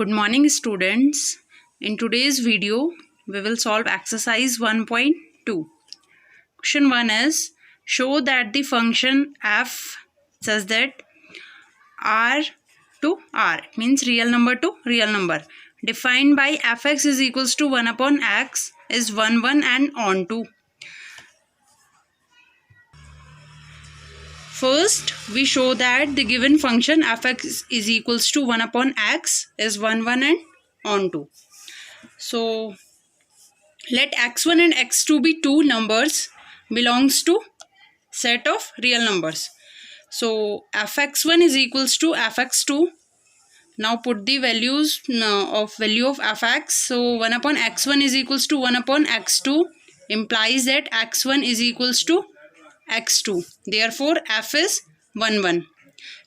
Good morning, students. In today's video, we will solve exercise 1.2. Question 1 is, show that the function f such that r to r, means real number to real number, defined by fx is equals to 1 upon x is 1, 1 and on to. First, we show that the given function fx is equals to 1 upon x is 1, 1 and on to. So, let x1 and x2 be two numbers belongs to set of real numbers. So, fx1 is equals to fx2. Now, put the values of value of fx. So, 1 upon x1 is equals to 1 upon x2 implies that x1 is equals to x2. Therefore, f is 1, 1.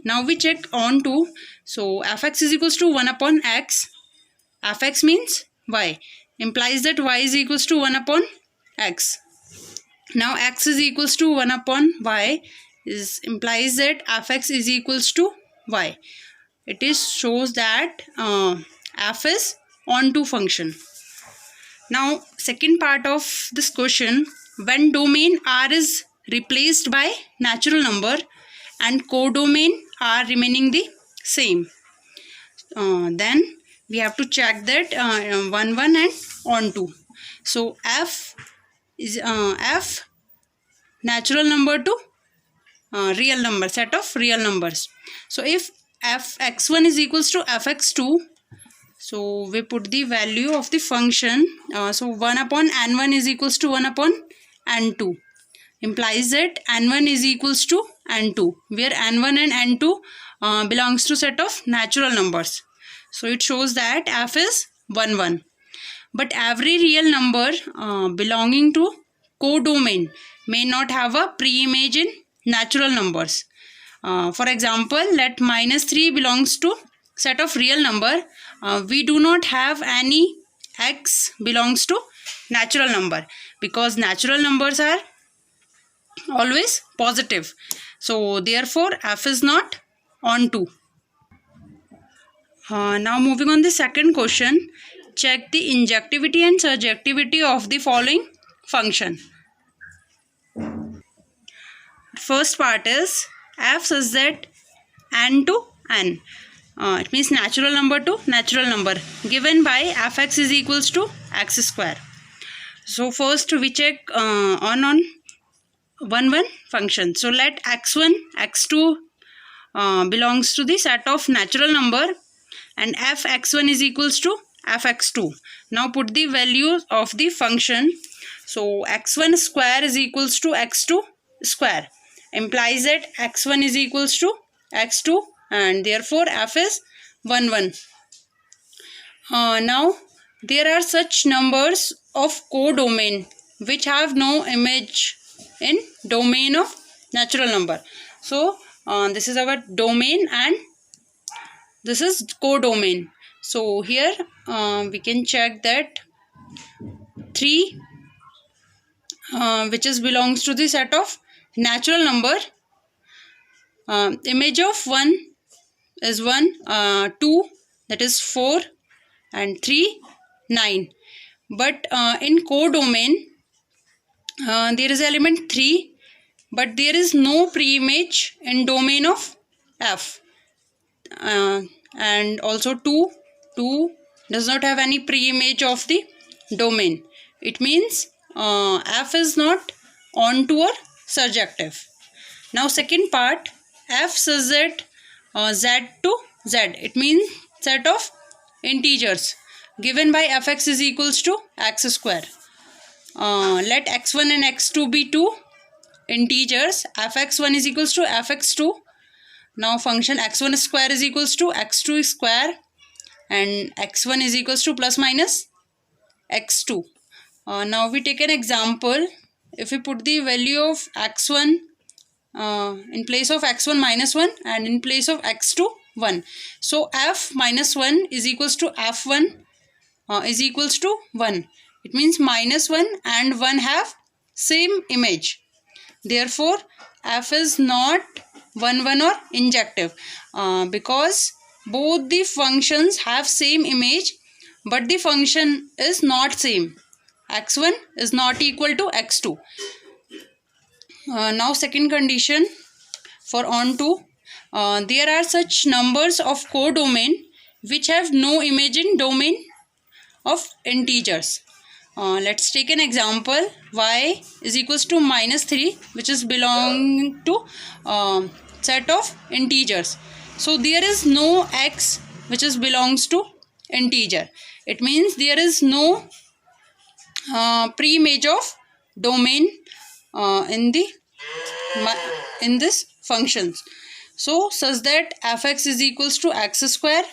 Now, we check on to. So, fx is equals to 1 upon x. Fx means y. Implies that y is equals to 1 upon x. Now, x is equals to 1 upon y implies that fx is equals to y. It shows that f is onto function. Now, second part of this question, when domain r is replaced by natural number and codomain r remaining the same, then we have to check that 1, 1 and on to. So, f is f natural number to real number, set of real numbers. So, if fx1 is equals to fx2, so we put the value of the function. So, 1 upon n1 is equals to 1 upon n2. Implies that n1 is equals to n2, where n1 and n2 belongs to set of natural numbers. So, it shows that f is 1, 1. But every real number belonging to codomain may not have a pre-image in natural numbers. For example, let -3 belongs to set of real number. We do not have any x belongs to natural number because natural numbers are always positive. So, therefore, f is not onto. Now, moving on the second question, check the injectivity and surjectivity of the following function. First part is f such that n to n. It means natural number to natural number given by fx is equals to x square. So, first we check on 1, 1 function. So, let x1, x2 belongs to the set of natural number and fx1 is equals to fx2. Now, put the values of the function. So, x1 square is equals to x2 square. Implies that x1 is equals to x2 and therefore f is 1, 1. Now, there are such numbers of codomain which have no image in domain of natural number. So, this is our domain and this is codomain. So, here we can check that 3 which belongs to the set of natural number. Image of 1 is 1, 2 that is 4 and 3, 9. But in codomain there is element 3 but there is no pre-image in domain of f. And also 2 does not have any pre-image of the domain. It means f is not onto or surjective. Now, second part, f such that z to z. It means set of integers given by fx is equals to x square. Let x1 and x2 be two integers. Fx1 is equals to fx2. Now, function x1 square is equals to x2 square and x1 is equals to plus minus x2. Now, we take an example. If we put the value of x1 in place of x1 minus 1 and in place of x2 1. So, f minus 1 is equals to f1 is equals to 1. It means minus 1 and 1 have same image. Therefore, f is not 1, 1 or injective because both the functions have same image but the function is not same. x1 is not equal to x2. Now second condition for onto, there are such numbers of codomain which have no image in domain of integers. Let's take an example. Y is equals to -3, which is belong to set of integers. So there is no x which is belongs to integer. It means there is no pre-image of domain in this functions. So such that fx is equals to x square.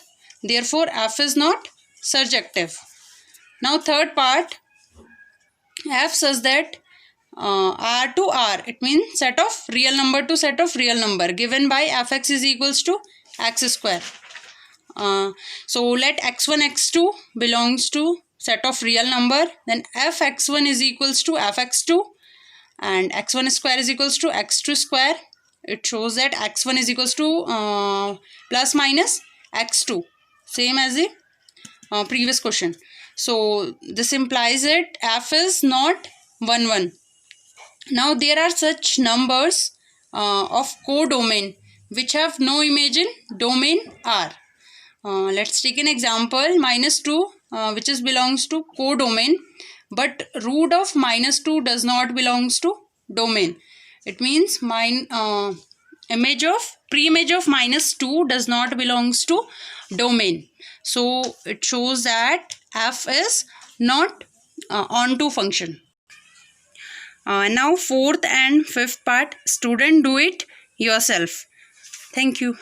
Therefore f is not surjective. Now third part, f such that R to R, it means set of real number to set of real number, given by fx is equals to x square. So let x1 x2 belongs to set of real number, then fx1 is equals to fx2 and x1 square is equals to x2 square. It shows that x1 is equals to plus minus x2, same as the previous question. So this implies that f is not 1 1. Now there are such numbers of codomain which have no image in domain R. Let's take an example, -2 which is belongs to codomain, but root of -2 does not belongs to domain. It means pre-image of -2 does not belongs to domain. So it shows that f is not onto function. Now fourth and fifth part, student do it yourself. Thank you.